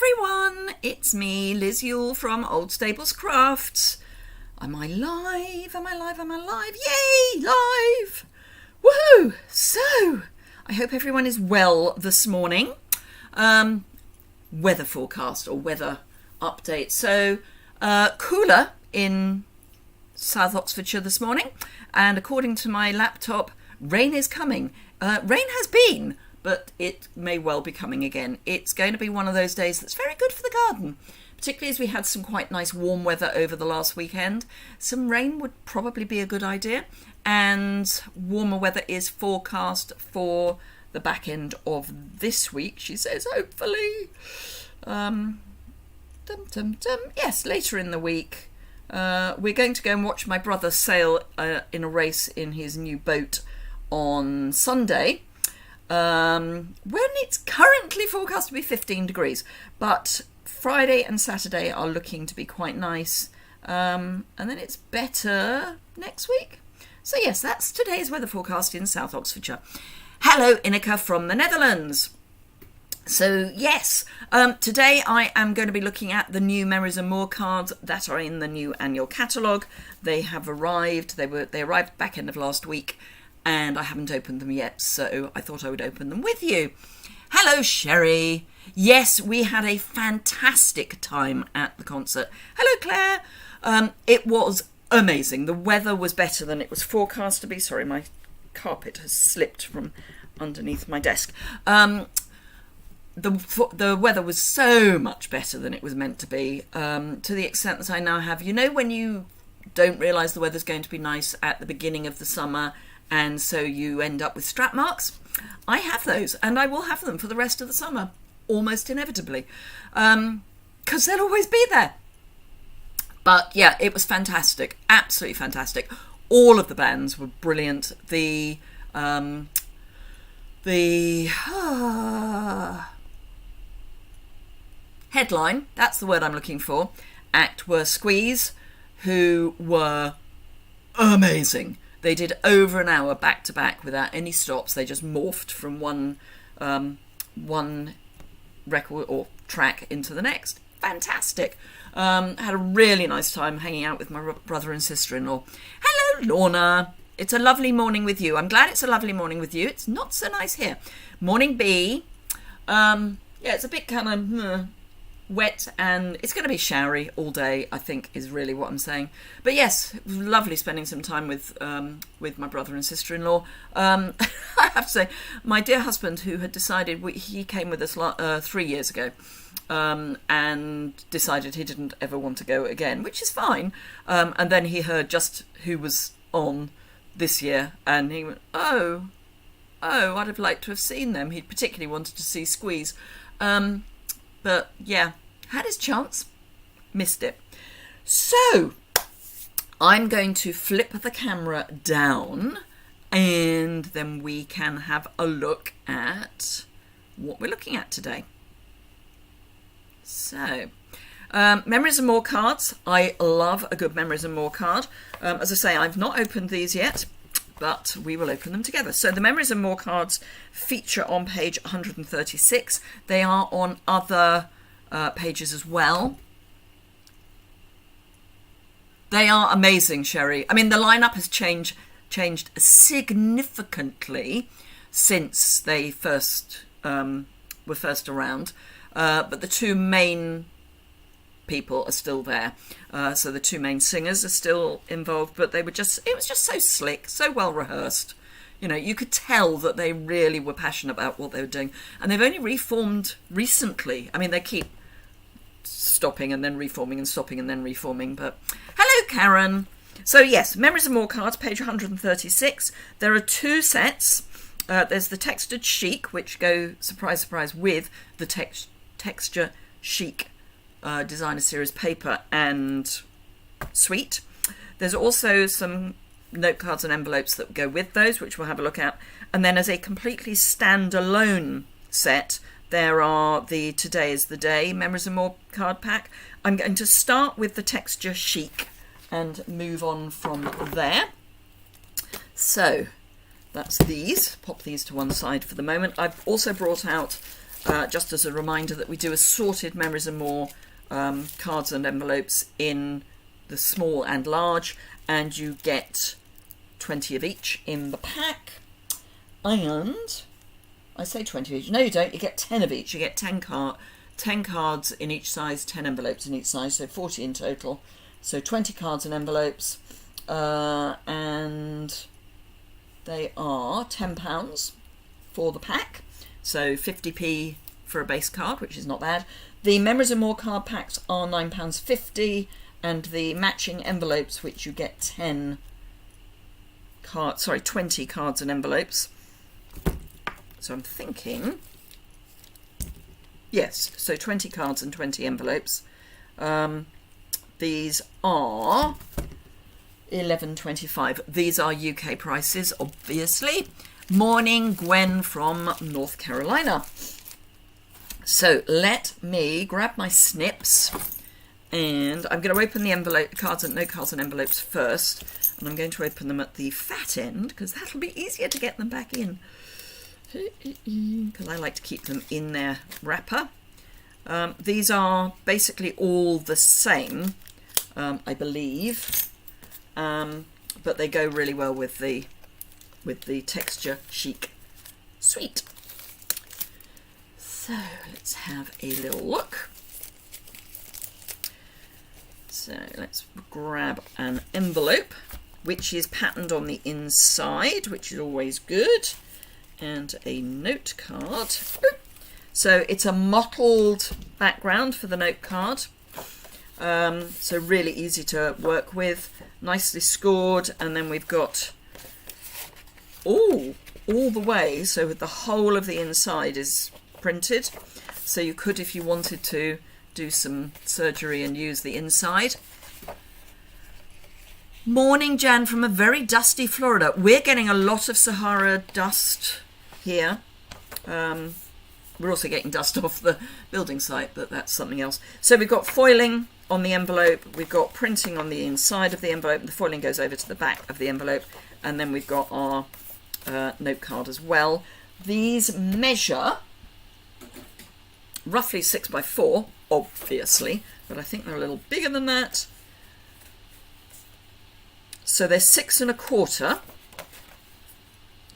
everyone, it's me, Liz Yuille from Old Stables Crafts. Am I live? Am I live? Am I live? Yay, live! Woohoo! So, I hope everyone is well this morning. Weather forecast or weather update. So, cooler in South Oxfordshire this morning, and according to my laptop, rain is coming. Rain has been, but it may well be coming again. It's going to be one of those days that's very good for the garden, particularly as we had some quite nice warm weather over the last weekend. Some rain would probably be a good idea, and warmer weather is forecast for the back end of this week, she says, hopefully. Yes, later in the week. We're going to go and watch my brother sail in a race in his new boat on Sunday, when it's currently forecast to be 15 degrees, but Friday and Saturday are looking to be quite nice, and then it's better next week. So yes, that's today's weather forecast in South Oxfordshire. Hello, Ineke from the Netherlands. So yes, today I am going to be looking at the new Memories and More cards that are in the new annual catalogue. They have arrived. They arrived back end of last week, and I haven't opened them yet, so I thought I would open them with you. Hello, Sherry. Yes, we had a fantastic time at the concert. Hello, Claire. It was amazing. The weather was better than it was forecast to be. Sorry, my carpet has slipped from underneath my desk. The weather was so much better than it was meant to be, to the extent that I now have, you know, when you don't realise the weather's going to be nice at the beginning of the summer, and so you end up with strap marks. I have those, and I will have them for the rest of the summer, almost inevitably, because they'll always be there. But yeah, it was fantastic, absolutely fantastic. All of the bands were brilliant. The headline, that's the word I'm looking for, act were Squeeze, who were amazing. They did over an hour back to back without any stops. They just morphed from one record or track into the next. Fantastic. Had a really nice time hanging out with my brother and sister-in-law. Hello, Lorna. It's a lovely morning with you. I'm glad it's a lovely morning with you. It's not so nice here. Morning B. Yeah, it's a bit kind of wet, and it's going to be showery all day, I think, is really what I'm saying. But yes, it was lovely spending some time with my brother and sister-in-law. I have to say, my dear husband, who had decided, he came with us 3 years ago, and decided he didn't ever want to go again, which is fine. And then he heard just who was on this year, and he went, oh, I'd have liked to have seen them. He particularly wanted to see Squeeze. But yeah, had his chance, missed it. So I'm going to flip the camera down, and then we can have a look at what we're looking at today. So, Memories and More cards. I love a good Memories and More card. As I say, I've not opened these yet, but we will open them together. So the Memories and More cards feature on page 136. They are on other pages as well. They are amazing, Sherry. I mean, the lineup has changed significantly since they were first around. But the two main people are still there. So the two main singers are still involved, but it was just so slick, so well rehearsed. You know, you could tell that they really were passionate about what they were doing. And they've only reformed recently. I mean, they keep stopping and then reforming and stopping and then reforming. But hello, Karen. So yes, Memories and More cards, page 136. There are two sets. There's the Textured Chic, which go, surprise, surprise, with the Texture Chic Designer Series paper and suite. There's also some note cards and envelopes that go with those, which we'll have a look at. And then as a completely standalone set, there are the Today is the Day Memories and More card pack. I'm going to start with the Texture Chic and move on from there. So that's these. Pop these to one side for the moment. I've also brought out just as a reminder that we do assorted Memories and More cards and envelopes in the small and large, and you get 20 of each in the pack. And I say 20 of each. No, you don't. You get 10 of each. You get 10 cards in each size, 10 envelopes in each size, so 40 in total. So 20 cards and envelopes, and they are £10 for the pack. So 50p for a base card, which is not bad. The Memories and More card packs are £9.50, and the matching envelopes, which you get 20 cards and envelopes. So I'm thinking, yes, so 20 cards and 20 envelopes. These are £11.25. These are UK prices, obviously. Morning, Gwen from North Carolina. So let me grab my snips, and I'm going to open the envelope cards and envelopes first, and I'm going to open them at the fat end because that'll be easier to get them back in, because I like to keep them in their wrapper. These are basically all the same, I believe, but they go really well with the texture chic suite. So let's have a little look. So let's grab an envelope which is patterned on the inside, which is always good, and a note card. So it's a mottled background for the note card, so really easy to work with, nicely scored, and then we've got all the way, so the whole of the inside is printed, so you could, if you wanted to, do some surgery and use the inside. Morning, Jan, from a very dusty Florida. We're getting a lot of Sahara dust here. We're also getting dust off the building site, but that's something else. So we've got foiling on the envelope, we've got printing on the inside of the envelope, the foiling goes over to the back of the envelope, and then we've got our note card as well. These measure roughly 6x4, obviously, but I think they're a little bigger than that. So they're 6 1/4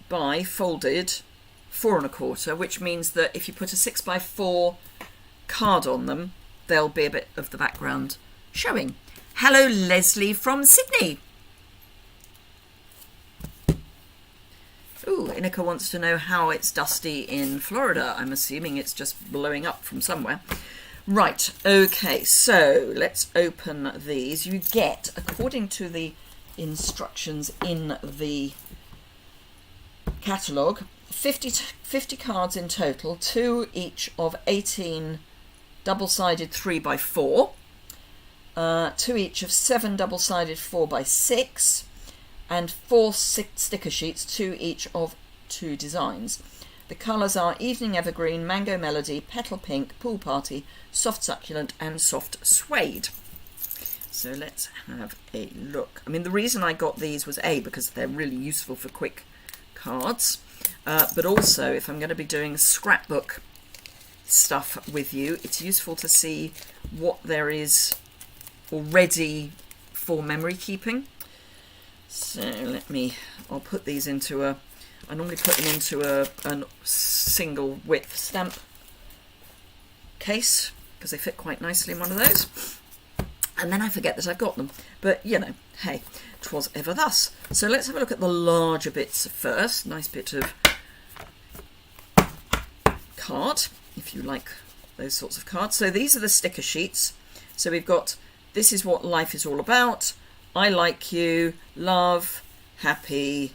by folded 4 1/4, which means that if you put a 6x4 card on them, there'll be a bit of the background showing. Hello, Leslie from Sydney. Ooh, Inika wants to know how it's dusty in Florida. I'm assuming it's just blowing up from somewhere. Right, okay, so let's open these. You get, according to the instructions in the catalogue, 50 cards in total, 2 each of 18 double-sided 3x4, 2 each of 7 double-sided 4x6, and 4 sticker sheets, 2 each of 2 designs. The colours are Evening Evergreen, Mango Melody, Petal Pink, Pool Party, Soft Succulent and Soft Suede. So let's have a look. I mean, the reason I got these was because they're really useful for quick cards, but also if I'm going to be doing scrapbook stuff with you, it's useful to see what there is already for memory keeping. So I'll put these into I normally put them into a single width stamp case because they fit quite nicely in one of those. And then I forget that I've got them. But, you know, hey, 'twas ever thus. So let's have a look at the larger bits first. Nice bit of card, if you like those sorts of cards. So these are the sticker sheets. So we've got, this is what life is all about. I like you, love, happy,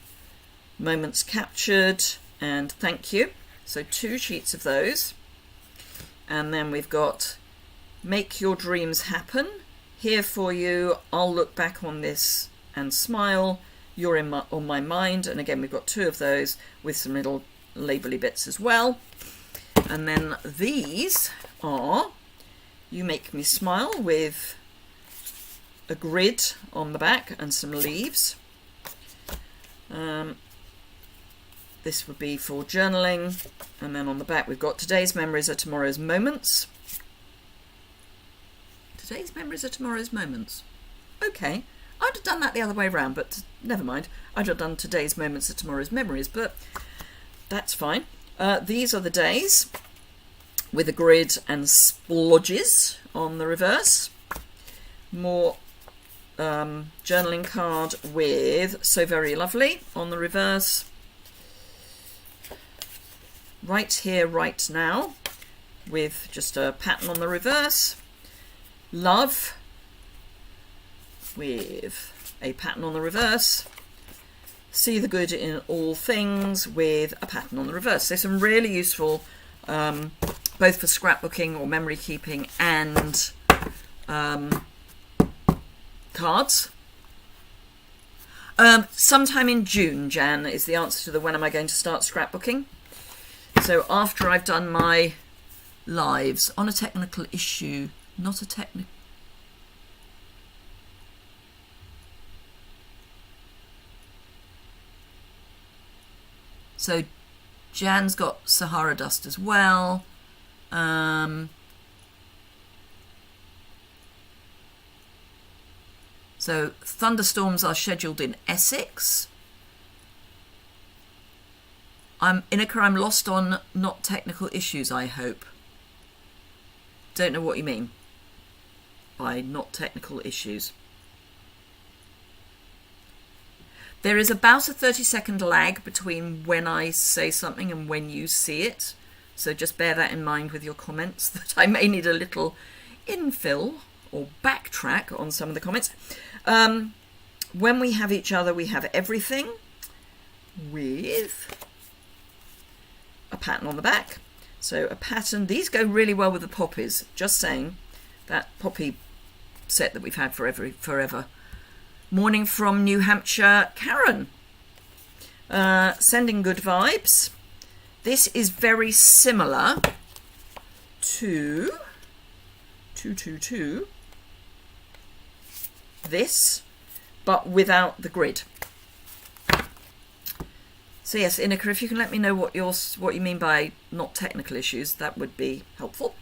moments captured, and thank you. So 2 sheets of those. And then we've got make your dreams happen. Here for you, I'll look back on this and smile. You're on my mind. And again, we've got 2 of those with some little labelly bits as well. And then these are You Make Me Smile with a grid on the back and some leaves. this would be for journaling. And then on the back we've got today's memories are tomorrow's moments. Today's memories are tomorrow's moments. Okay, I'd have done that the other way around, but never mind. I'd have done today's moments are tomorrow's memories, but that's fine. These are the days with a grid and splodges on the reverse. More journaling card with so very lovely on the reverse. Right here, right now, with just a pattern on the reverse. Love with a pattern on the reverse. See the good in all things with a pattern on the reverse. So some really useful, both for scrapbooking or memory keeping and cards. Sometime in June, Jan, is the answer to the when am I going to start scrapbooking. So after I've done my lives on a technical issue, not a technical. So Jan's got Sahara dust as well. So thunderstorms are scheduled in Essex. Inika, I'm lost on not technical issues, I hope. Don't know what you mean by not technical issues. There is about a 30-second lag between when I say something and when you see it. So just bear that in mind with your comments, that I may need a little infill or backtrack on some of the comments. When we have each other, we have everything with a pattern on the back. So a pattern, these go really well with the poppies, just saying. That poppy set that we've had forever. Morning from New Hampshire, Karen. Sending good vibes. This is very similar to this, but without the grid. So yes, Inika, if you can let me know what you mean by not technical issues, that would be helpful.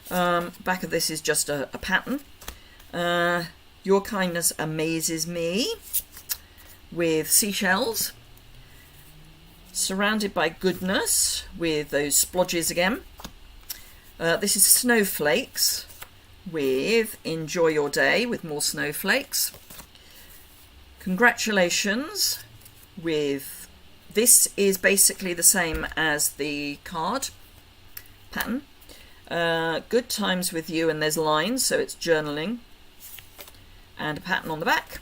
Back of this is just a pattern. Your kindness amazes me with seashells. Surrounded by goodness with those splodges again. This is snowflakes with enjoy your day with more snowflakes. Congratulations with, this is basically the same as the card pattern. Good times with you, and there's lines, so it's journaling. And a pattern on the back.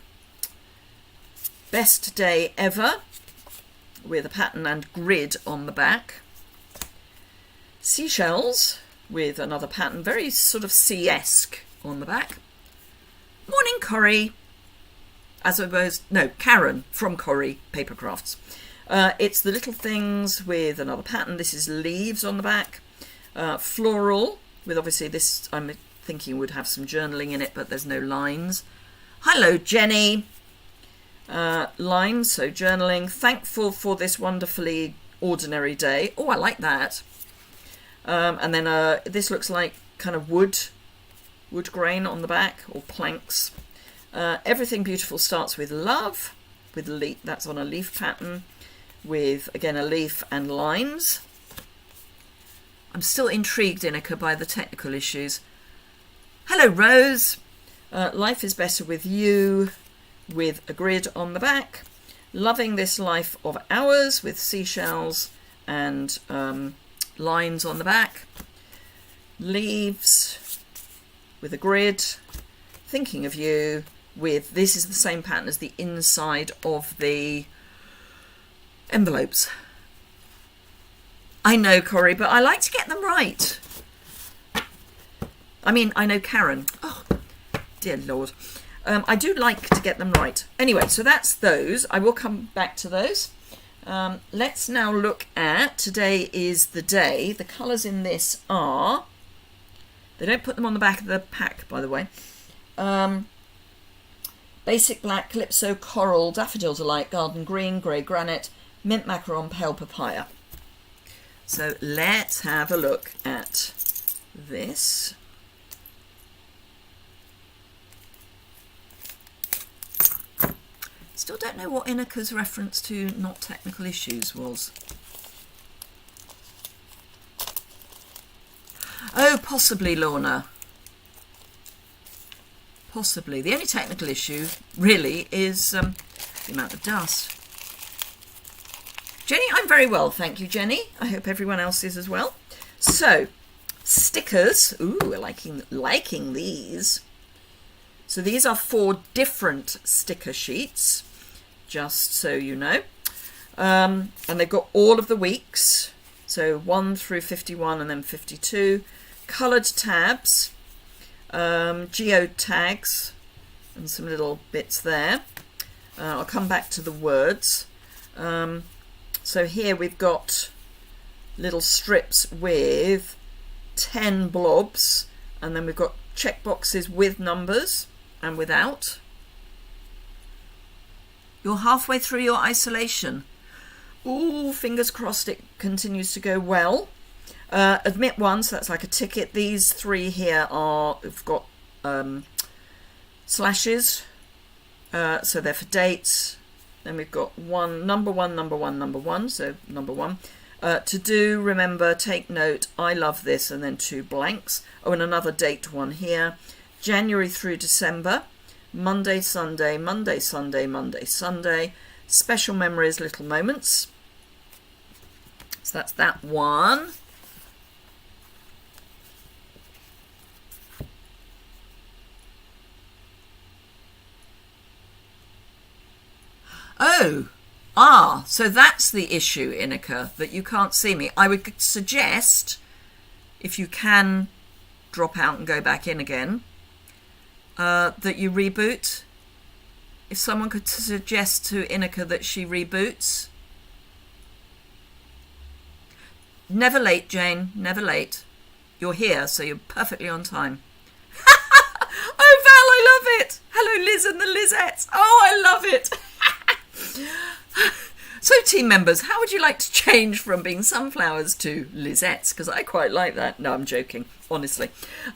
Best day ever with a pattern and grid on the back. Seashells with another pattern, very sort of sea-esque on the back. Morning, Corrie. Karen from Corrie Paper Crafts. It's the little things with another pattern. This is leaves on the back. Floral with obviously this, I'm thinking would have some journaling in it, but there's no lines. Hello, Jenny. Lines, so journaling. Thankful for this wonderfully ordinary day. Oh, I like that. And then this looks like kind of wood grain on the back, or planks. Everything beautiful starts with love, with that's on a leaf pattern, with again a leaf and lines. I'm still intrigued, Inika, by the technical issues. Hello, Rose. Life is better with you, with a grid on the back. Loving this life of ours with seashells and lines on the back. Leaves with a grid. Thinking of you with, this is the same pattern as the inside of the envelopes. I know, Corrie, but I like to get them right. I mean, I know Karen. Oh, dear Lord. I do like to get them right. Anyway, so that's those. I will come back to those. Let's now look at, today is the day. The colours in this are, they don't put them on the back of the pack, by the way. Basic black, calypso, coral, daffodil delight, garden green, grey granite, mint macaron, pale papaya. So let's have a look at this. Still don't know what Ineka's reference to not technical issues was. Oh, possibly, Lorna. Possibly. The only technical issue, really, is the amount of dust. Jenny, I'm very well, thank you, Jenny. I hope everyone else is as well. So, stickers. Ooh, we're liking these. So these are 4 different sticker sheets, just so you know. And they've got all of the weeks. So 1 through 51 and then 52. Coloured tabs. Geotags. And some little bits there. I'll come back to the words. So here we've got little strips with 10 blobs, and then we've got check boxes with numbers and without. You're halfway through your isolation. Ooh, fingers crossed it continues to go well. Admit one, so that's like a ticket. These 3 here have got slashes, so they're for dates. Then we've got number one, so number 1. To do, remember, take note, I love this, and then 2 blanks. Oh, and another date one here. January through December. Monday, Sunday, Monday, Sunday, Monday, Sunday. Special memories, little moments. So that's that one. So that's the issue, Ineka, that you can't see me. I would suggest, if you can drop out and go back in again, that you reboot. If someone could suggest to Ineka that she reboots. Never late, Jane, never late. You're here, so you're perfectly on time. Oh, Val, I love it. Hello, Liz and the Lizettes. Oh, I love it. So, team members, how would you like to change from being sunflowers to Lizettes? Because I quite like that. No, I'm joking, honestly.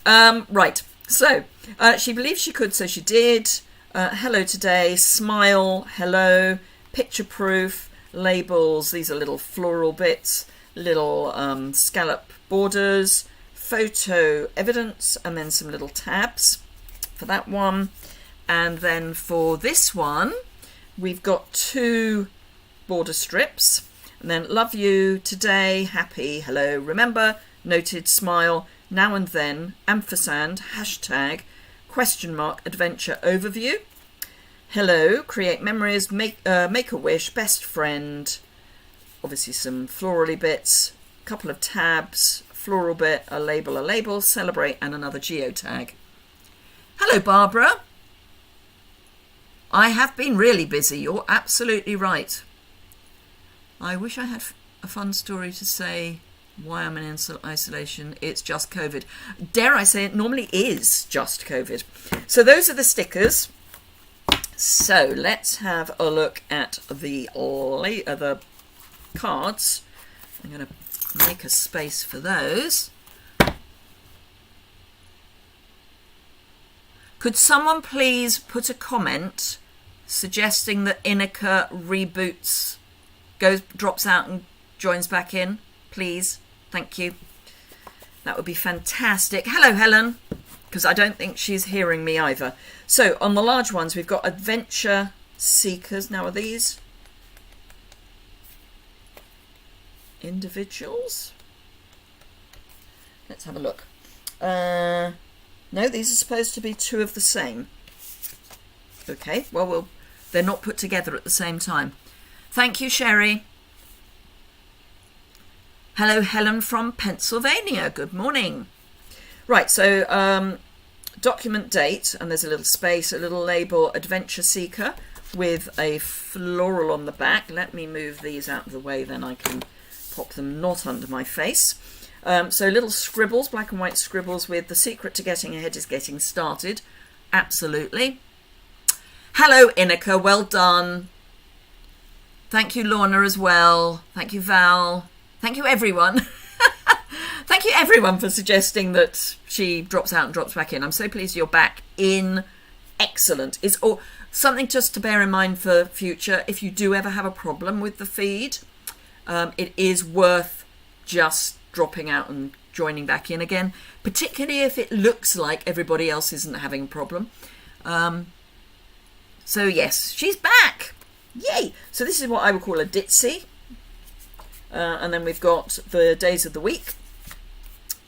Right, so she believed she could, so she did. Hello today, smile, hello, picture proof, labels. These are little floral bits, little scallop borders, photo evidence, and then some little tabs for that one. And then for this one, we've got 2 border strips, and then love you, today, happy, hello, remember, noted, smile, now and then, ampersand, hashtag, question mark, adventure overview, hello, create memories, make a wish, best friend, obviously some florally bits, a couple of tabs, floral bit, a label, celebrate, and another geotag. Hello, Barbara. I have been really busy. You're absolutely right. I wish I had a fun story to say why I'm in isolation. It's just COVID. Dare I say it normally is just COVID. So those are the stickers. So let's have a look at the cards. I'm going to make a space for those. Could someone please put a comment suggesting that Ineka reboots, drops out and joins back in, please? Thank you. That would be fantastic. Hello, Helen, because I don't think she's hearing me either. So on the large ones, we've got adventure seekers. Now, are these individuals? Let's have a look. No, these are supposed to be 2 of the same. Okay, well, they're not put together at the same time. Thank you, Sherry. Hello, Helen from Pennsylvania. Good morning. Right, so document date, and there's a little space, a little label, adventure seeker, with a floral on the back. Let me move these out of the way, then I can pop them not under my face. So little scribbles, black and white scribbles with the secret to getting ahead is getting started. Absolutely. Hello, Ineka. Well done. Thank you, Lorna, as well. Thank you, Val. Thank you, everyone. Thank you, everyone, for suggesting that she drops out and drops back in. I'm so pleased you're back in. Excellent. It's all something just to bear in mind for future. If you do ever have a problem with the feed, it is worth just dropping out and joining back in again, particularly if it looks like everybody else isn't having a problem. So yes, she's back. Yay! So this is what I would call a ditzy. And then we've got the days of the week.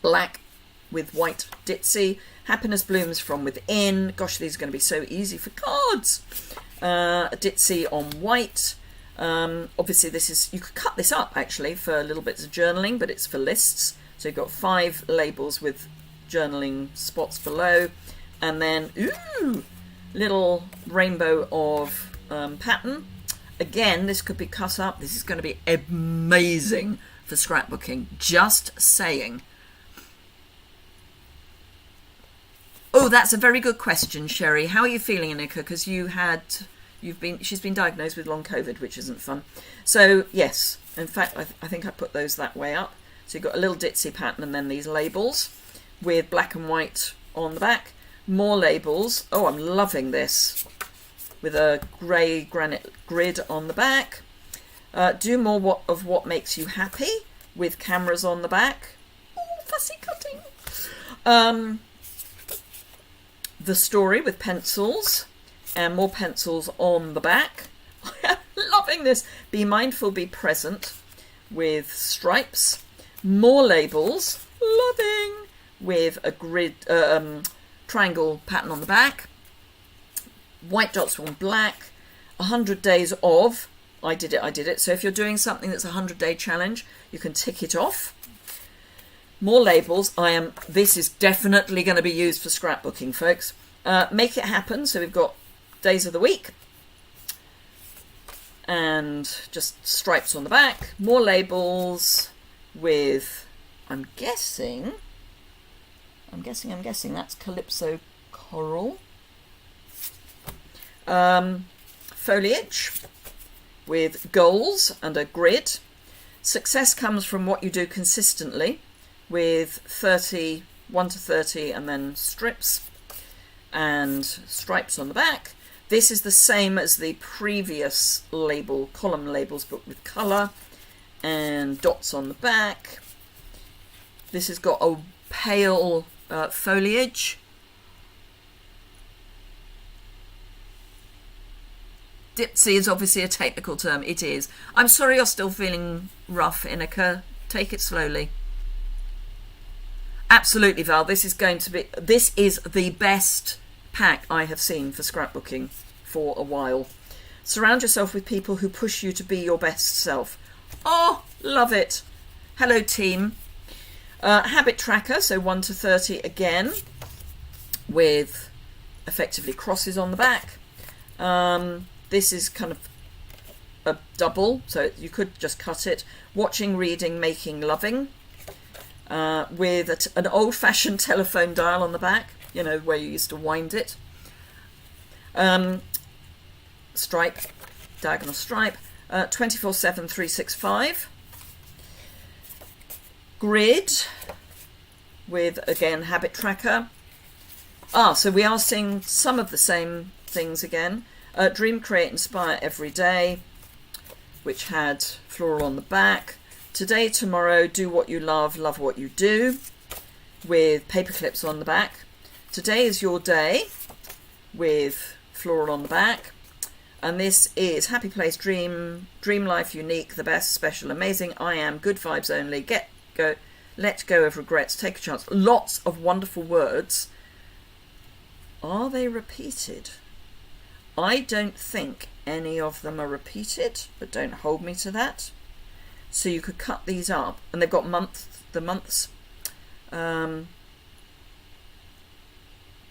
Black with white ditzy. Happiness blooms from within. Gosh, these are going to be so easy for cards. A ditzy on white. Obviously this is, you could cut this up actually for little bits of journaling, but it's for lists. So you've got 5 labels with journaling spots below. And then, ooh, little rainbow of pattern. Again, this could be cut up. This is going to be amazing for scrapbooking. Just saying. Oh, that's a very good question, Sherry. How are you feeling, Annika? Because she's been diagnosed with long COVID, which isn't fun. So yes, in fact, I think I put those that way up. So you've got a little ditzy pattern and then these labels with black and white on the back. More labels. Oh, I'm loving this. With a grey granite grid on the back. Do more of what makes you happy with cameras on the back. Oh, fussy cutting. The story with pencils and more pencils on the back. I'm loving this. Be mindful, be present with stripes. More labels. Loving with a grid triangle pattern on the back. White dots on black. 100 days of I did it. So if you're doing something that's a 100-day challenge, you can tick it off. More labels. This is definitely going to be used for scrapbooking, folks. Make it happen. So we've got days of the week and just stripes on the back. More labels with, I'm guessing that's Calypso Coral. Foliage with goals and a grid. Success comes from what you do consistently with 1 to 30 and then strips and stripes on the back. This is the same as the previous label, column labels, but with colour and dots on the back. This has got a pale foliage. Dipsy is obviously a technical term. It is. I'm sorry you're still feeling rough, Inika. Take it slowly. Absolutely, Val. This is the best pack I have seen for scrapbooking for a while. Surround yourself with people who push you to be your best self. Oh, love it. Hello, team. Habit tracker, so 1 to 30 again, with effectively crosses on the back. This is kind of a double, so you could just cut it. Watching, reading, making, loving. With an old-fashioned telephone dial on the back, you know, where you used to wind it. Stripe, diagonal stripe. 24/7, 365. Grid with, again, habit tracker. So we are seeing some of the same things again. Dream, create, inspire every day, which had floral on the back. Today, tomorrow, do what you love what you do, with paper clips on the back. Today is your day, with floral on the back. And this is happy place, dream life, unique, the best, special, amazing, I am, good vibes only, let go of regrets, take a chance. Lots of wonderful words. Are they repeated? I don't think any of them are repeated, but don't hold me to that. So you could cut these up, and they've got the months.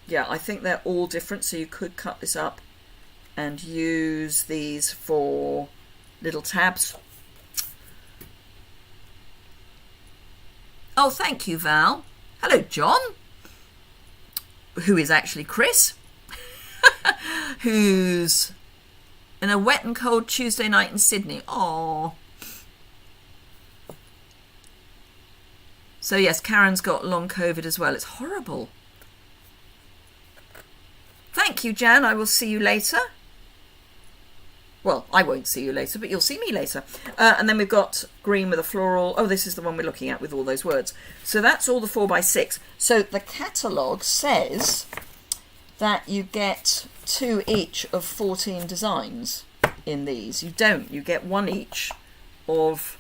Yeah, I think they're all different, so you could cut this up and use these for little tabs. Oh, thank you, Val. Hello, John, who is actually Chris, who's And a wet and cold Tuesday night in Sydney. Oh. So yes, Karen's got long COVID as well. It's horrible. Thank you, Jan. I will see you later. Well, I won't see you later, but you'll see me later. And then we've got green with a floral. Oh, this is the one we're looking at with all those words. So that's all the 4x6. So the catalogue says that you get 2 each of 14 designs in these. You don't. You get 1 each of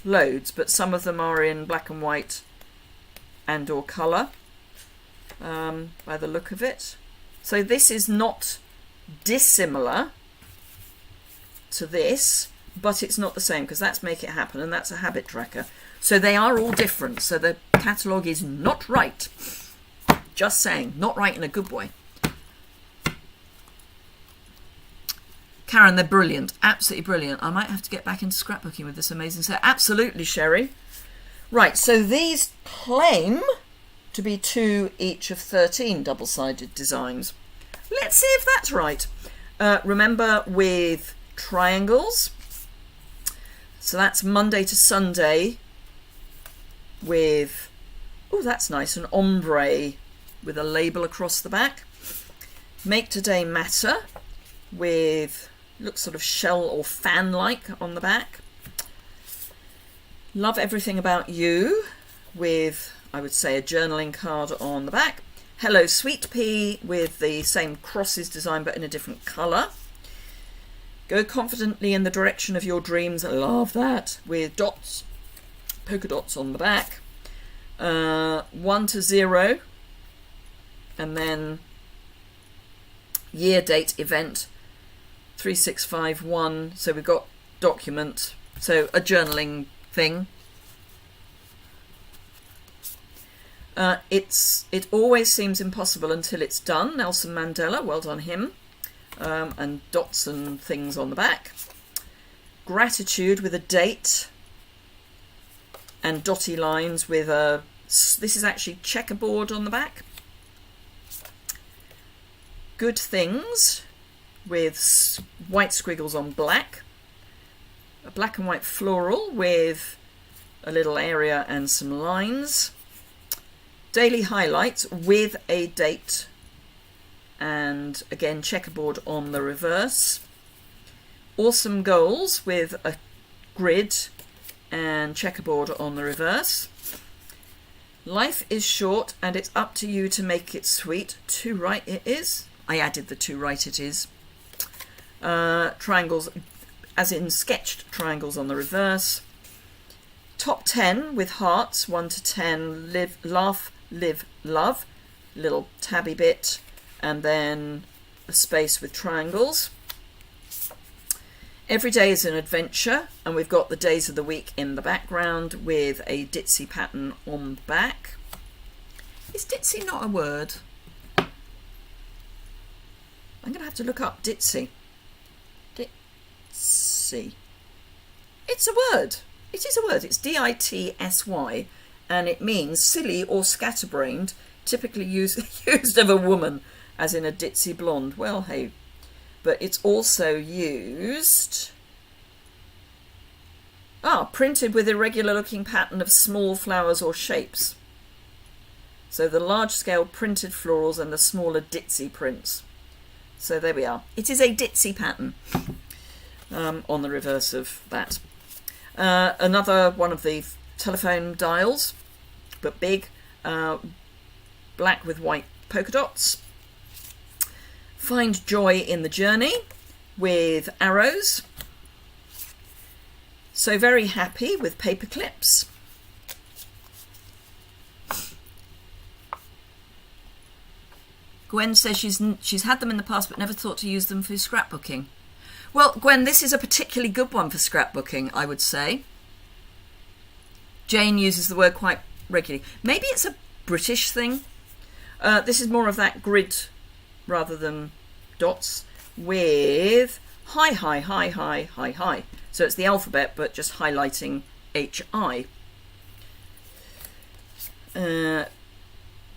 loads, but some of them are in black and white and or colour, by the look of it. So this is not dissimilar to this, but it's not the same, because that's Make It Happen and that's a habit tracker. So they are all different. So the catalogue is not right. Just saying, not right in a good way. Karen, they're brilliant. Absolutely brilliant. I might have to get back into scrapbooking with this amazing set. Absolutely, Sherry. Right, so these claim to be 2 each of 13 double-sided designs. Let's see if that's right. Remember, with triangles, so that's Monday to Sunday with, oh, that's nice, an ombre with a label across the back. Make Today Matter with, looks sort of shell or fan-like on the back. Love Everything About You with, I would say, a journaling card on the back. Hello Sweet Pea with the same crosses design but in a different colour. Go confidently in the direction of your dreams. I love that. With dots, polka dots on the back. 1 to 0. And then year, date, event 3651. So we've got document. So a journaling thing. It always seems impossible until it's done. Nelson Mandela, well done him. And dots and things on the back. Gratitude with a date and dotty lines with a, this is actually checkerboard on the back. Good Things with white squiggles on black. A black and white floral with a little area and some lines. Daily Highlights with a date and again checkerboard on the reverse. Awesome Goals with a grid and checkerboard on the reverse. Life is short and it's up to you to make it sweet. 2 right it is. I added the 2 right it is. Triangles, as in sketched triangles on the reverse. Top 10 with hearts, 1 to 10. Live, laugh, live, love. Little tabby bit. And then a space with triangles. Every day is an adventure, and we've got the days of the week in the background with a ditzy pattern on the back. Is ditzy not a word? I'm going to have to look up ditzy. Ditzy. It's a word. It is a word. It's D-I-T-S-Y, and it means silly or scatterbrained, typically used of a woman, as in a ditzy blonde. Well, hey. But it's also used... printed with irregular looking pattern of small flowers or shapes. So the large scale printed florals and the smaller ditzy prints. So there we are. It is a ditzy pattern on the reverse of that. Another one of the telephone dials, but big, black with white polka dots. Find joy in the journey with arrows. So very happy with paper clips. Gwen says she's had them in the past but never thought to use them for scrapbooking. Well, Gwen, this is a particularly good one for scrapbooking, I would say. Jane uses the word quite regularly. Maybe it's a British thing. This is more of that grid rather than dots with high, high, high, high, high, high. So it's the alphabet, but just highlighting H-I.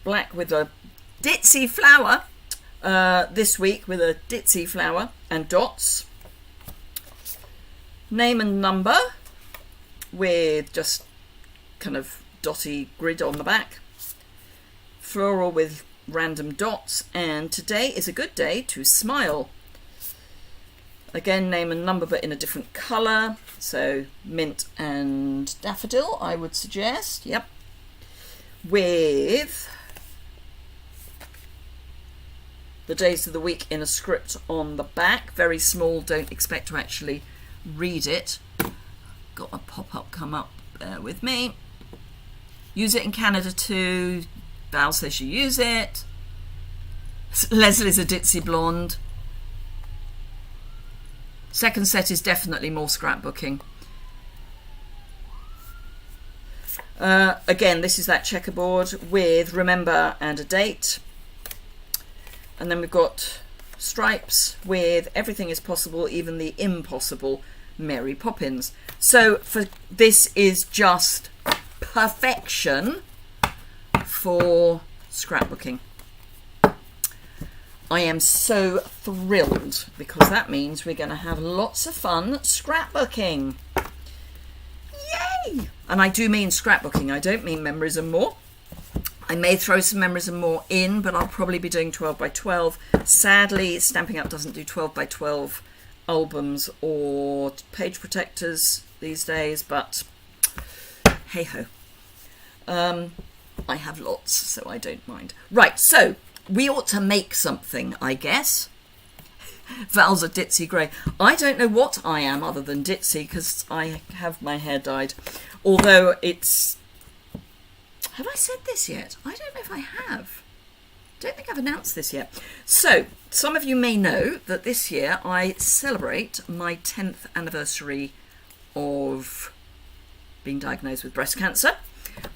Black with a ditzy flower. This week with a ditzy flower and dots. name and number with just kind of dotty grid on the back, floral with random dots, and today is a good day to smile. Again, name and number, but in a different colour. So mint and daffodil, I would suggest. Yep. With the days of the week in a script on the back. Very small, don't expect to actually read it. Got a pop-up come up, bear with me. Use it in Canada too. Val says she use it. Leslie's a ditzy blonde. Second set is definitely more scrapbooking. Again, this is that checkerboard with remember and a date. And then we've got stripes with everything is possible, even the impossible, Mary Poppins. So for this is just perfection for scrapbooking. I am so thrilled because that means we're going to have lots of fun scrapbooking. Yay! And I do mean scrapbooking, I don't mean memories and more. I may throw some memories and more in, but I'll probably be doing 12 by 12. Sadly, Stampin' Up doesn't do 12 by 12 albums or page protectors these days, but hey ho. I have lots, so I don't mind. Right, so we ought to make something, I guess. Val's a ditzy grey. I don't know what I am other than ditzy because I have my hair dyed. Although it's... Have I said this yet? I don't know if I have. Don't think I've announced this yet. So, some of you may know that this year I celebrate my 10th anniversary of being diagnosed with breast cancer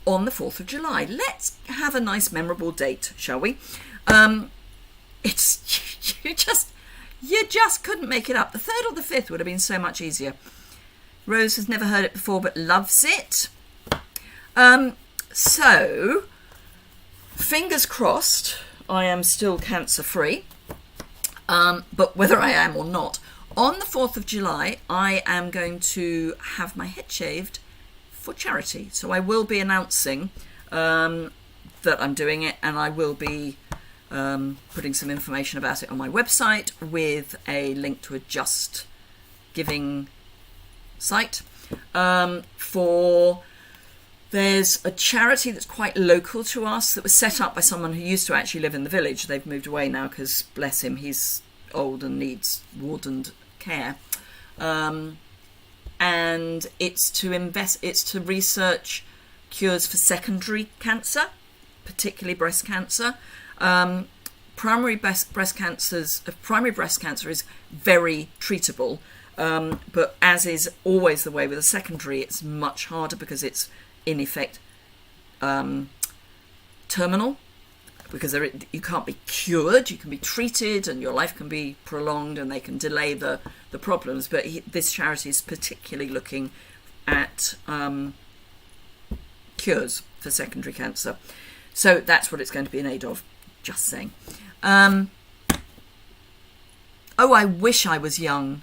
on the 4th of July. Let's have a nice memorable date, shall we? It's you just couldn't make it up. The 3rd or the 5th would have been so much easier. Rose has never heard it before but loves it. So, fingers crossed, I am still cancer free. But whether I am or not, on the 4th of July, I am going to have my head shaved for charity. So I will be announcing that I'm doing it, and I will be putting some information about it on my website with a link to a Just Giving site. There's a charity that's quite local to us that was set up by someone who used to actually live in the village. They've moved away now because, bless him, he's old and needs wardened care. And it's to research cures for secondary cancer, particularly breast cancer. Primary breast cancer is very treatable, but as is always the way with a secondary, it's much harder because it's in effect terminal, because you can't be cured. You can be treated and your life can be prolonged and they can delay the problems, but this charity is particularly looking at cures for secondary cancer, so that's what it's going to be in aid of, just saying. Oh, I wish I was young.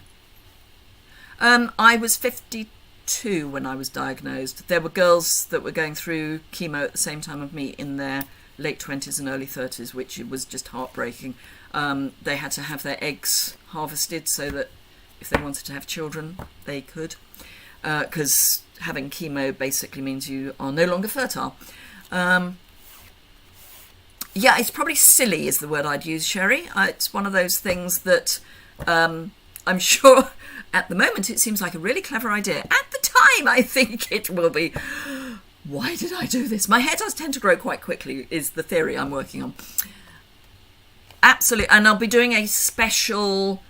I was 52 when I was diagnosed. There were girls that were going through chemo at the same time of me in their late 20s and early 30s, which was just heartbreaking. They had to have their eggs harvested so that if they wanted to have children, they could. Because having chemo basically means you are no longer fertile. Yeah, it's probably silly is the word I'd use, Sherry. It's one of those things that I'm sure at the moment it seems like a really clever idea. At the time, I think it will be, why did I do this? My hair does tend to grow quite quickly, is the theory I'm working on. Absolutely. And I'll be doing a special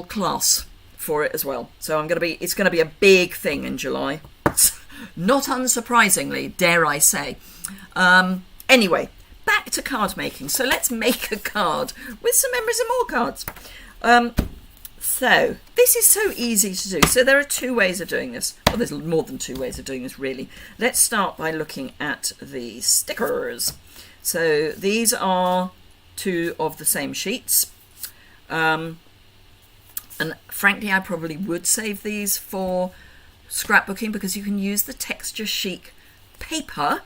class for it as well. So it's going to be a big thing in July. Not unsurprisingly, dare I say. Anyway, back to card making. So let's make a card with some memories and more cards. So this is so easy to do. So there are two ways of doing this. Well, there's more than two ways of doing this, really. Let's start by looking at the stickers. So these are two of the same sheets. And frankly, I probably would save these for scrapbooking because you can use the texture chic paper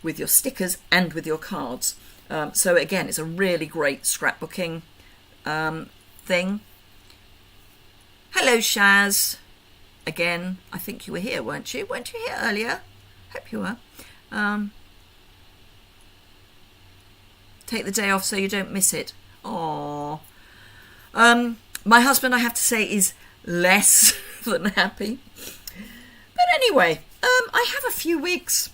with your stickers and with your cards. So again, it's a really great scrapbooking thing. Hello, Shaz. Again, I think you were here, weren't you? Weren't you here earlier? Hope you were. Take the day off so you don't miss it. Aww. My husband, I have to say, is less than happy. But anyway, I have a few weeks.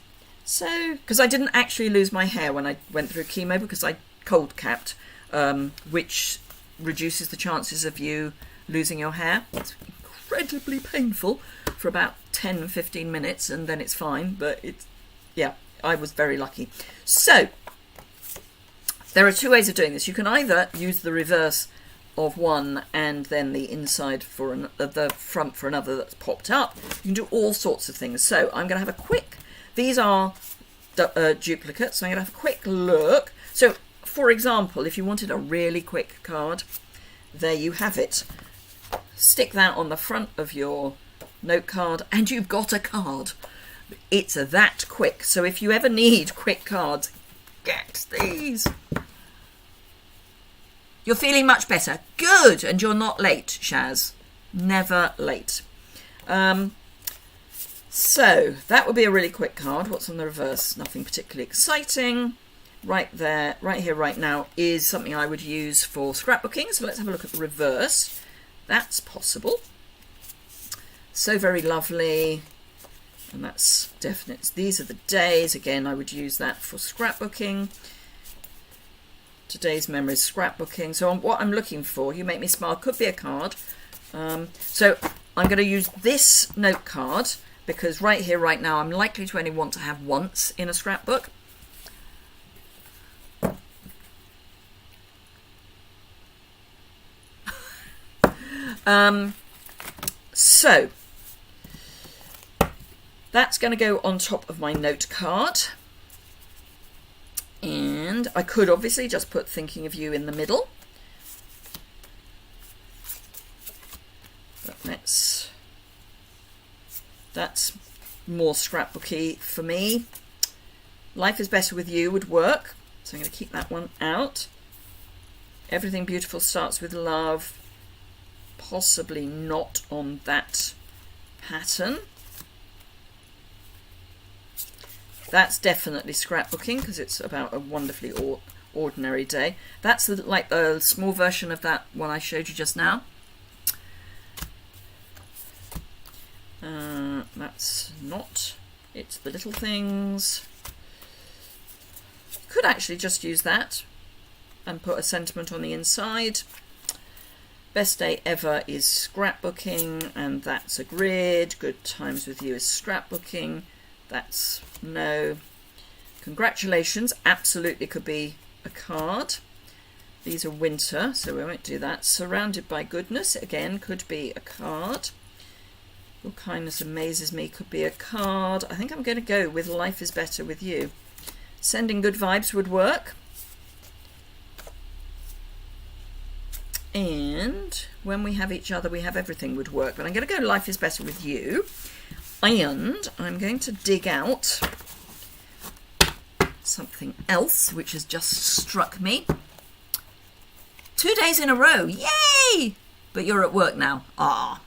So, because I didn't actually lose my hair when I went through chemo because I cold capped, which reduces the chances of you losing your hair. It's incredibly painful for about 10-15 minutes and then it's fine. But it's, yeah, I was very lucky. So, there are two ways of doing this. You can either use the reverse of one and then the inside for the front for another that's popped up. You can do all sorts of things. So I'm going to have a quick, these are duplicates, so I'm going to have a quick look. So for example, if you wanted a really quick card, there you have it. Stick that on the front of your note card and you've got a card. It's that quick. So if you ever need quick cards, get these. You're feeling much better. Good. And you're not late, Shaz. Never late. So that would be a really quick card. What's on the reverse? Nothing particularly exciting. Right there, right here, right now is something I would use for scrapbooking. So let's have a look at the reverse. That's possible. So very lovely. And that's definite. These are the days. Again, I would use that for scrapbooking. Today's memories, scrapbooking. So what I'm looking for, you make me smile, could be a card. So I'm going to use this note card because right here, right now, I'm likely to only want to have once in a scrapbook. So that's going to go on top of my note card. And I could obviously just put thinking of you in the middle. But that's more scrapbooky for me. Life is better with you would work. So I'm going to keep that one out. Everything beautiful starts with love. Possibly not on that pattern. That's definitely scrapbooking because it's about a wonderfully ordinary day. That's like the small version of that one I showed you just now. That's not. It's the little things. Could actually just use that and put a sentiment on the inside. Best day ever is scrapbooking, and that's a grid. Good times with you is scrapbooking. That's no. Congratulations, absolutely could be a card. These are winter, so we won't do that. Surrounded by goodness, again, could be a card. Your kindness amazes me, could be a card. I think I'm going to go with life is better with you. Sending good vibes would work. And when we have each other, we have everything would work. But I'm going to go life is better with you. And I'm going to dig out something else which has just struck me. 2 days in a row. Yay! But you're at work now. Ah.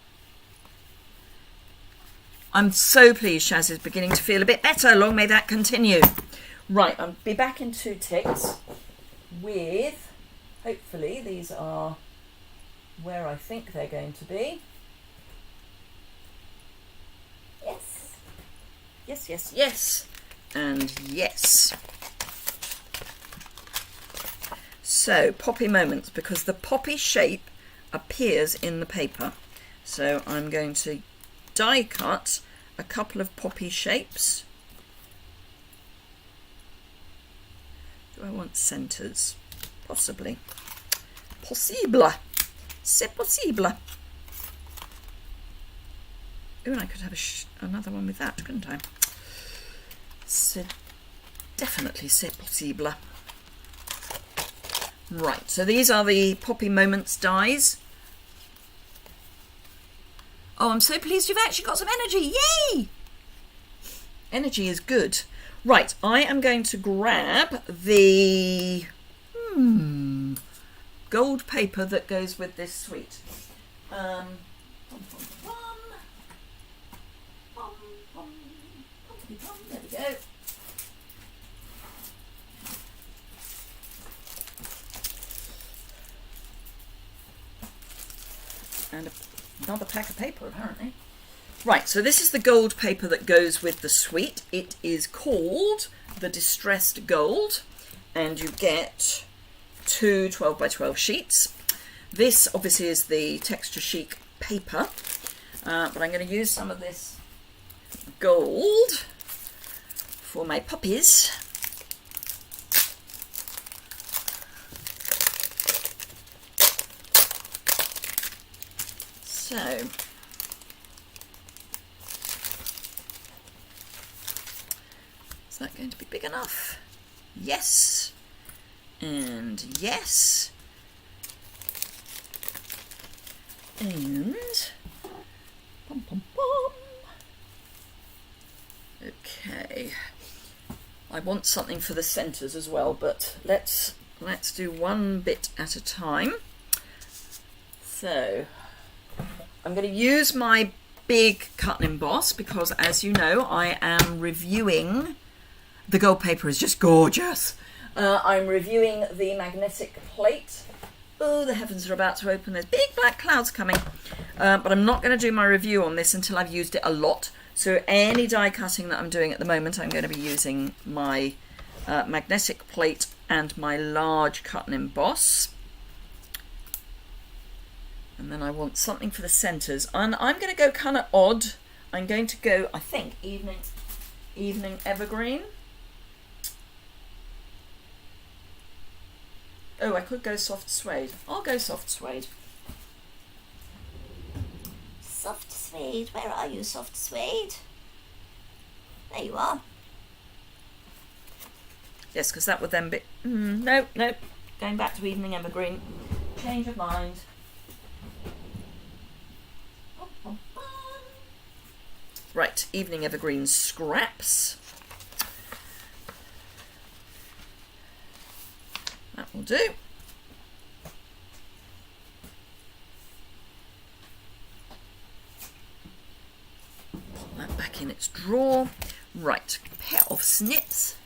I'm so pleased Shaz is beginning to feel a bit better. Long may that continue. Right, I'll be back in 2 ticks with, hopefully, these are where I think they're going to be. Yes. Yes, yes, yes. And yes. So, poppy moments, because the poppy shape appears in the paper. So I'm going to die cut a couple of poppy shapes. Do I want centres? Possibly. Possible. C'est possible. Oh, and I could have another one with that, couldn't I? C'est definitely c'est possible. Right, so these are the Poppy Moments dies. Oh, I'm so pleased you've actually got some energy. Yay! Energy is good. Right, I am going to grab the gold paper that goes with this suite. There we go. And another pack of paper, apparently. Right, so this is the gold paper that goes with the suite. It is called the Distressed Gold, and you get two 12 by 12 sheets. This obviously is the Texture Chic paper, but I'm going to use some of this gold for my puppies. So, is that going to be big enough? Yes, and yes, and pom pom pom. Okay, I want something for the centres as well, but let's do one bit at a time. So I'm going to use my big cut and emboss because, as you know, I am reviewing. The gold paper is just gorgeous. I'm reviewing the magnetic plate. Oh, the heavens are about to open. There's big black clouds coming. But I'm not going to do my review on this until I've used it a lot. So any die cutting that I'm doing at the moment, I'm going to be using my magnetic plate and my large cut and emboss. And then I want something for the centres. And I'm going to go kind of odd. I'm going to go, I think, evening evergreen. Oh, I could go soft suede. I'll go soft suede. Soft suede, where are you, soft suede? There you are. Yes, because that would then be... no, going back to evening evergreen. Change of mind. Right, evening evergreen scraps. That will do. Put that back in its drawer. Right, pair of snips.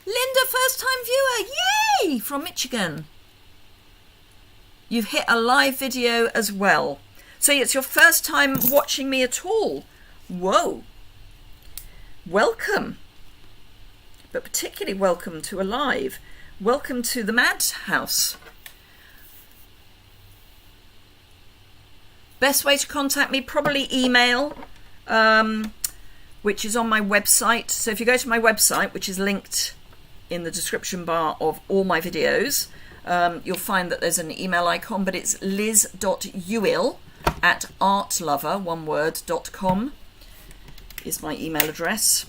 Linda, first time viewer, yay! From Michigan. You've hit a live video as well. So it's your first time watching me at all. Whoa. Welcome. But particularly welcome to a live. Welcome to the Madhouse. Best way to contact me, probably email, which is on my website. So if you go to my website, which is linked in the description bar of all my videos, you'll find that there's an email icon, but it's liz.yuille@artlover.com is my email address.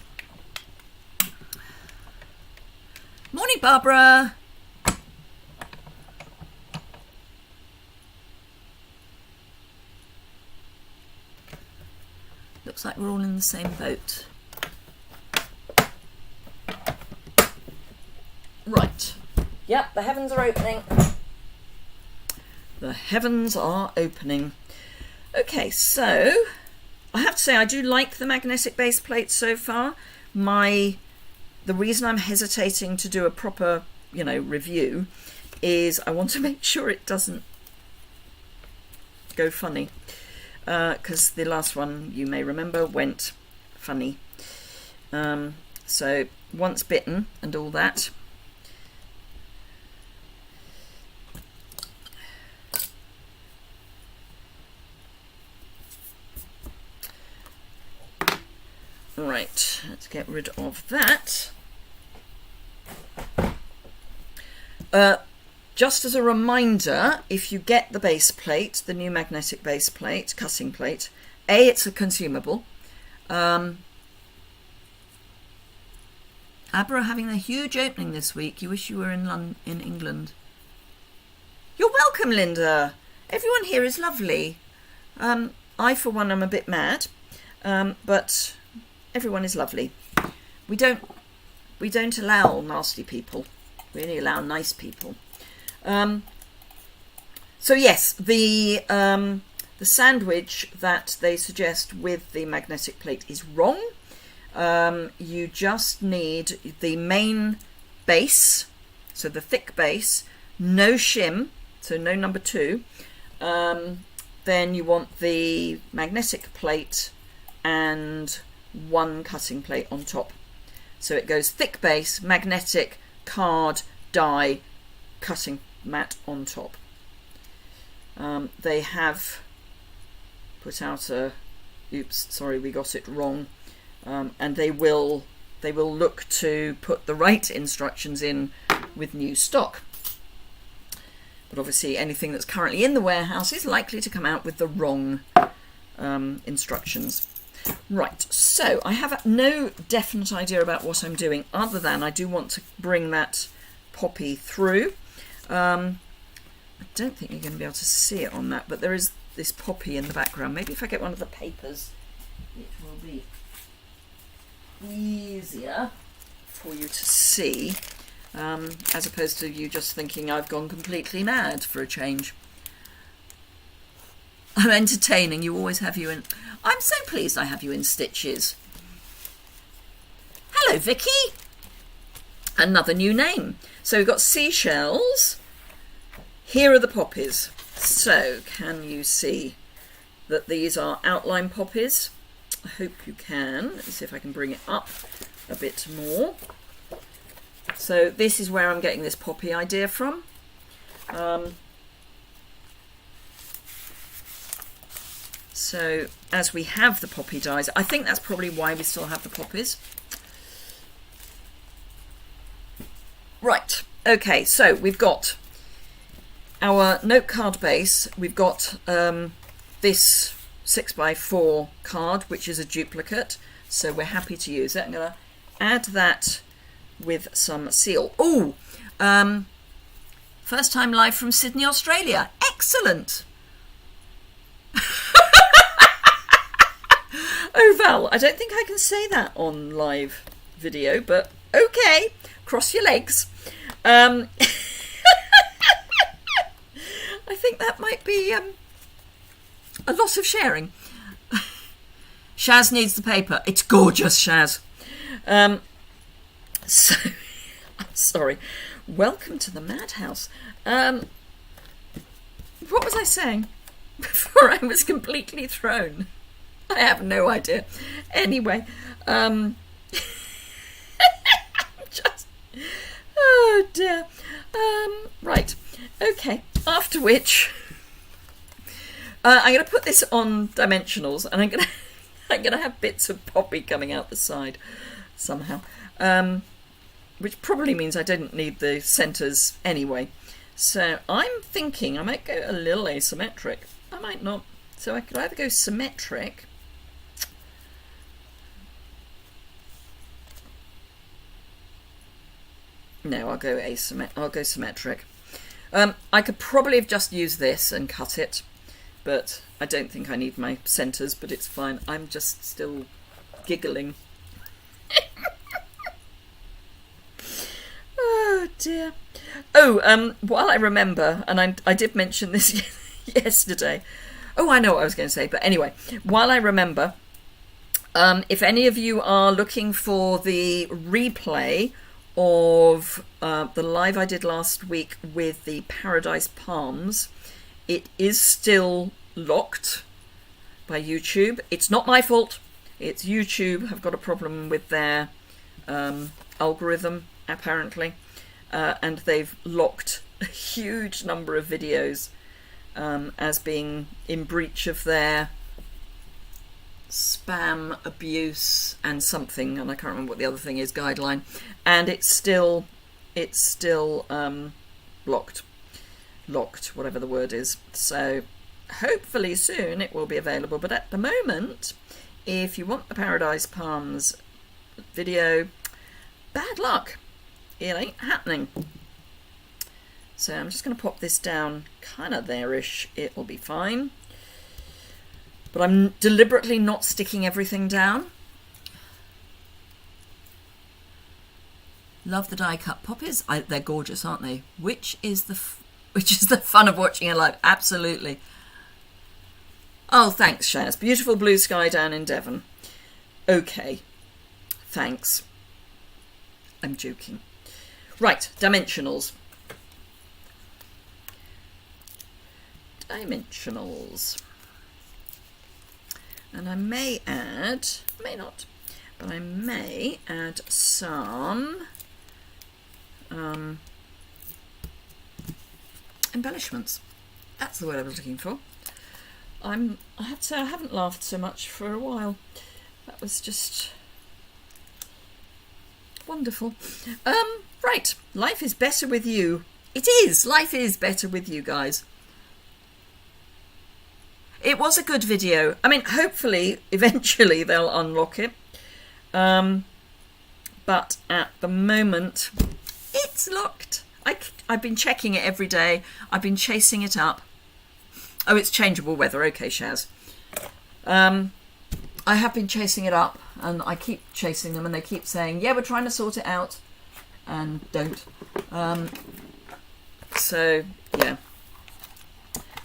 Morning, Barbara. Looks like we're all in the same boat. Right. Yep, the heavens are opening. The heavens are opening. Okay, so I have to say I do like the magnetic base plate so far. The reason I'm hesitating to do a proper, review is I want to make sure it doesn't go funny. Because the last one, you may remember, went funny. So once bitten and all that. Right, let's get rid of that. Just as a reminder, if you get the base plate, the new magnetic base plate, cutting plate, it's a consumable. Abra having a huge opening this week. You wish you were in England. You're welcome, Linda. Everyone here is lovely. I for one am a bit mad, but everyone is lovely. We don't allow nasty people. We only allow nice people. So yes, the sandwich that they suggest with the magnetic plate is wrong. You just need the main base, so the thick base, no shim, so no number 2. Then you want the magnetic plate and 1 cutting plate on top. So it goes thick base, magnetic, card, die, cutting mat on top. They have put out a, oops, sorry, we got it wrong. And they will look to put the right instructions in with new stock. But obviously anything that's currently in the warehouse is likely to come out with the wrong instructions. Right, so I have no definite idea about what I'm doing, other than I do want to bring that poppy through. I don't think you're going to be able to see it on that, but there is this poppy in the background. Maybe if I get one of the papers, it will be easier for you to see, as opposed to you just thinking I've gone completely mad for a change. I'm entertaining. You always have you in. I'm so pleased I have you in stitches. Hello, Vicky. Another new name. So we've got seashells. Here are the poppies. So can you see that these are outline poppies? I hope you can. Let me see if I can bring it up a bit more. So this is where I'm getting this poppy idea from. So as we have the poppy dies, I think that's probably why we still have the poppies. Right, okay, so we've got our note card base. We've got this 6x4 card, which is a duplicate, so we're happy to use it. I'm going to add that with some seal. Oh, first time live from Sydney, Australia. Excellent. Oh, Val, I don't think I can say that on live video, but okay, cross your legs. I think that might be a lot of sharing. Shaz needs the paper. It's gorgeous, Shaz. So, I'm sorry. Welcome to the madhouse. What was I saying before I was completely thrown? I have no idea. Anyway, just, oh dear. Right, okay. After which, I'm going to put this on dimensionals, and I'm going to have bits of poppy coming out the side somehow, which probably means I didn't need the centres anyway. So I'm thinking I might go a little asymmetric. I might not. So I could either go symmetric. No, I'll go symmetric. I could probably have just used this and cut it, but I don't think I need my centres, but it's fine. I'm just still giggling. Oh dear. Oh, while I remember, and I did mention this yesterday. Oh, I know what I was going to say, but anyway, while I remember, if any of you are looking for the replay of the live I did last week with the Paradise Palms, it is still locked by YouTube. It's not my fault. It's YouTube have got a problem with their algorithm, apparently, and they've locked a huge number of videos as being in breach of their spam, abuse, and something, and I can't remember what the other thing is, guideline, and it's still locked, whatever the word is. So hopefully soon it will be available, but at the moment, if you want the Paradise Palms video, bad luck, it ain't happening. So I'm just going to pop this down kind of there-ish. It will be fine. but I'm deliberately not sticking everything down. Love the die cut poppies. They're gorgeous, aren't they? Which is the fun of watching it live. Absolutely. Oh, thanks, Shaz. Beautiful blue sky down in Devon. Okay. Thanks. I'm joking. Right, dimensionals. Dimensionals. And I may add, may not, but I may add some embellishments. That's the word I was looking for. I have to say I haven't laughed so much for a while. That was just wonderful. Right, life is better with you. It is. Life is better with you guys. It was a good video. I mean, hopefully, eventually they'll unlock it. But at the moment, it's locked. I've been checking it every day. I've been chasing it up. Oh, it's changeable weather. Okay, Shaz. I have been chasing it up, and I keep chasing them, and they keep saying, yeah, we're trying to sort it out, and don't. So, yeah.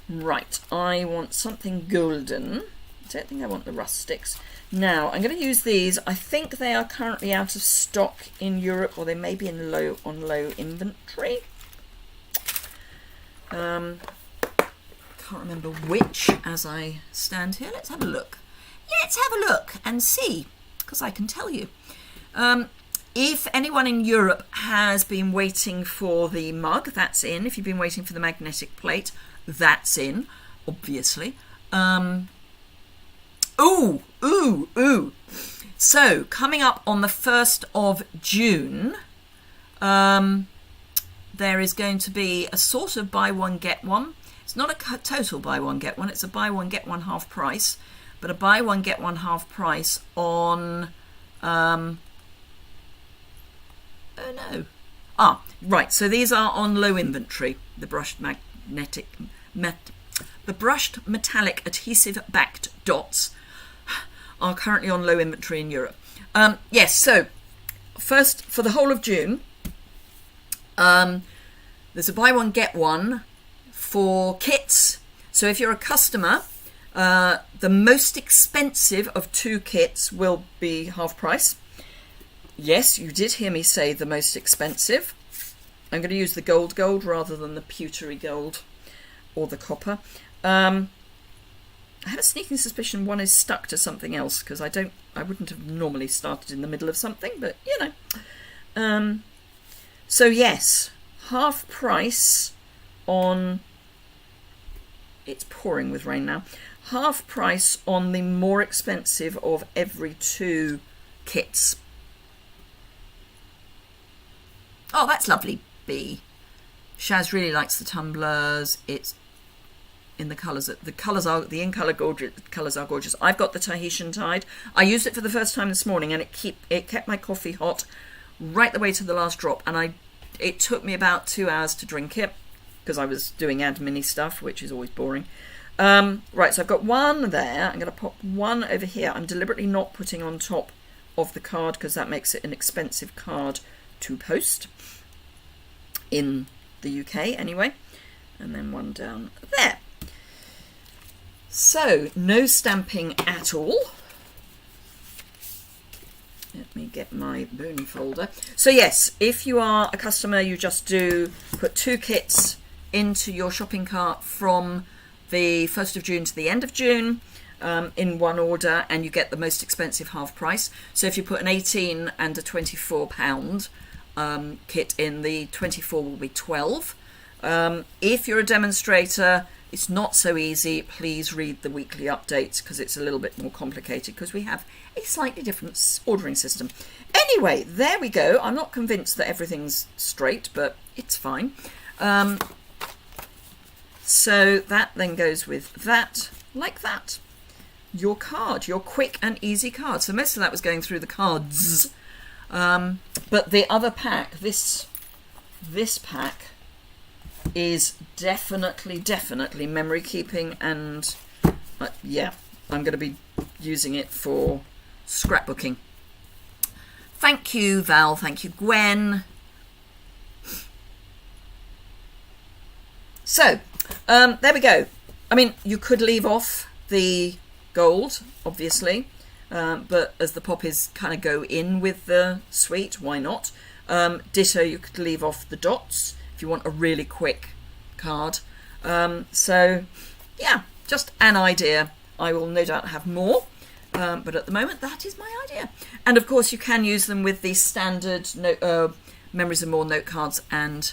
Right, I want something golden. I don't think I want the rustics. Now, I'm going to use these. I think they are currently out of stock in Europe, or they may be on low inventory. Can't remember which as I stand here. Let's have a look. Let's have a look and see, because I can tell you. If anyone in Europe has been waiting for the mug, that's in. If you've been waiting for the magnetic plate, that's in, obviously. Ooh. So, coming up on the 1st of June, there is going to be a sort of buy one, get one. It's not a total buy one, get one. It's a buy one, get one half price. But a buy one, get one half price on... oh, no. Right. So these are on low inventory. The brushed metallic adhesive backed dots are currently on low inventory in Europe. Yes, so first for the whole of June, there's a buy one get one for kits. So if you're a customer, the most expensive of 2 kits will be half price. Yes, you did hear me say the most expensive. I'm going to use the gold rather than the pewtery gold or the copper. I have a sneaking suspicion one is stuck to something else, because I wouldn't have normally started in the middle of something, but you know. So yes, half price on, it's pouring with rain now, half price on the more expensive of every 2 kits. Oh, that's lovely, B. Shaz really likes the tumblers. It's in the colours. The in-colour colours are gorgeous. I've got the Tahitian Tide. I used it for the first time this morning, and it kept my coffee hot right the way to the last drop. And it took me about 2 hours to drink it, because I was doing admin-y stuff, which is always boring. Right, so I've got one there. I'm going to pop one over here. I'm deliberately not putting on top of the card, because that makes it an expensive card to post in the UK anyway. And then one down there. So, no stamping at all. Let me get my bony folder. So yes, if you are a customer, you just put 2 kits into your shopping cart from the 1st of June to the end of June in one order, and you get the most expensive half price. So if you put an 18 and a £24 kit in, the 24 will be 12. If you're a demonstrator, it's not so easy. Please read the weekly updates, because it's a little bit more complicated, because we have a slightly different ordering system. Anyway, there we go. I'm not convinced that everything's straight, but it's fine. So that then goes with that, like that. Your card, your quick and easy card. So most of that was going through the cards. But the other pack, this pack, is definitely memory keeping, and yeah, I'm going to be using it for scrapbooking. Thank you, Val. Thank you, Gwen. So, there we go. I mean, you could leave off the gold, obviously, but as the poppies kind of go in with the suite, why not? Ditto, you could leave off the dots if you want a really quick card. So, yeah, just an idea. I will no doubt have more, but at the moment, that is my idea. And of course, you can use them with the standard Memories and More note cards and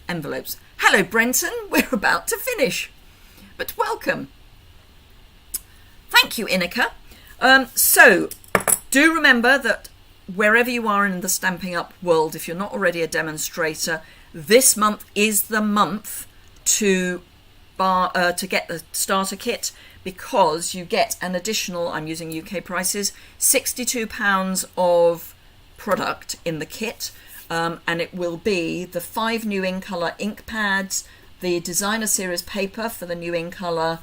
envelopes. Hello, Brenton. We're about to finish, but welcome. Thank you, Inika. So, do remember that wherever you are in the Stampin' Up world, if you're not already a demonstrator, this month is the month to get the starter kit, because you get an additional, I'm using UK prices, £62 of product in the kit. And it will be the 5 new in colour ink pads, the designer series paper for the new in colour,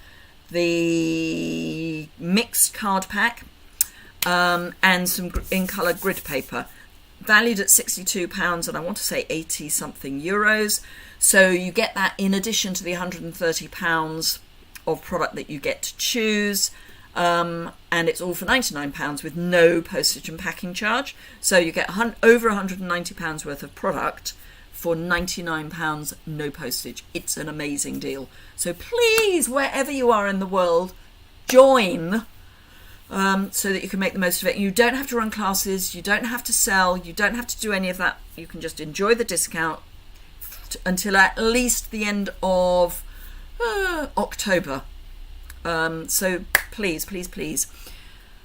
the mixed card pack, and some in colour grid paper, valued at £62, and I want to say 80 something euros. So you get that in addition to the £130 of product that you get to choose. And it's all for £99 with no postage and packing charge. So you get over £190 worth of product for £99, no postage. It's an amazing deal. So please, wherever you are in the world, join so that you can make the most of it. You don't have to run classes, you don't have to sell, you don't have to do any of that. You can just enjoy the discount until at least the end of October. So please, please, please.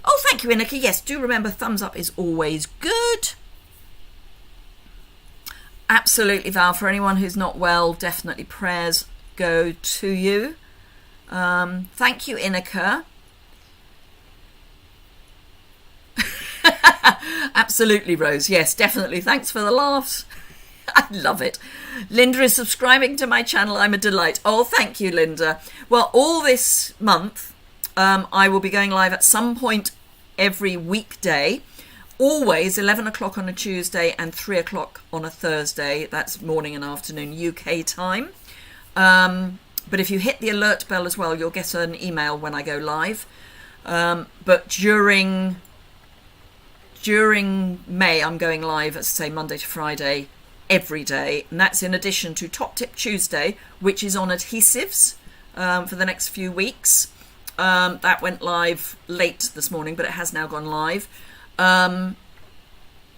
Oh, thank you, Inika. Yes, do remember, thumbs up is always good. Absolutely, Val. For anyone who's not well, definitely prayers go to you. Thank you, Inika. Absolutely, Rose. Yes, definitely. Thanks for the laughs. I love it. Linda is subscribing to my channel. I'm a delight. Oh, thank you, Linda. Well, all this month, I will be going live at some point every weekday, always 11 o'clock on a Tuesday and 3 o'clock on a Thursday. That's morning and afternoon UK time. But if you hit the alert bell as well, you'll get an email when I go live. But during May, I'm going live, as I say, Monday to Friday, every day, and that's in addition to Top Tip Tuesday, which is on adhesives for the next few weeks. That went live late this morning, but it has now gone live.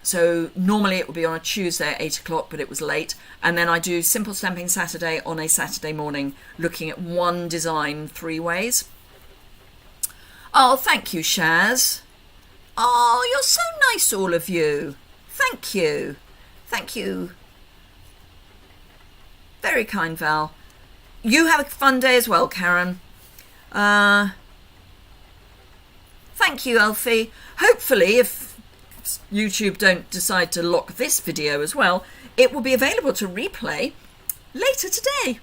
So normally it would be on a Tuesday at 8 o'clock, but it was late. And then I do Simple Stamping Saturday on a Saturday morning, looking at one design 3 ways. Oh, thank you, Shaz. Oh, you're so nice, all of you. Thank you. Thank you. Very kind, Val. You have a fun day as well, Karen. Thank you, Alfie. Hopefully, if YouTube don't decide to lock this video as well, it will be available to replay later today.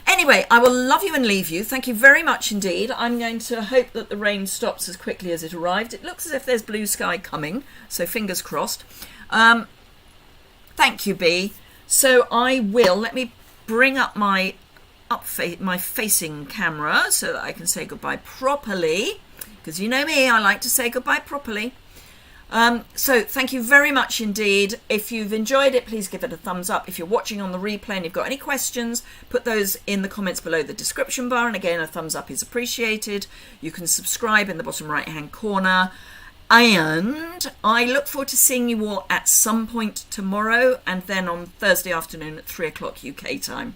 Anyway, I will love you and leave you. Thank you very much indeed. I'm going to hope that the rain stops as quickly as it arrived. It looks as if there's blue sky coming, so fingers crossed. Thank you, B. So I will, let me bring up my facing camera so that I can say goodbye properly, because you know me, I like to say goodbye properly. So thank you very much indeed. If you've enjoyed it, please give it a thumbs up. If you're watching on the replay and you've got any questions, put those in the comments below the description bar, and again, a thumbs up is appreciated. You can subscribe in the bottom right hand corner. And I look forward to seeing you all at some point tomorrow, and then on Thursday afternoon at 3 o'clock UK time.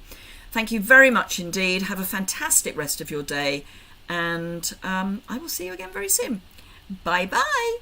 Thank you very much indeed. Have a fantastic rest of your day, and I will see you again very soon. Bye bye.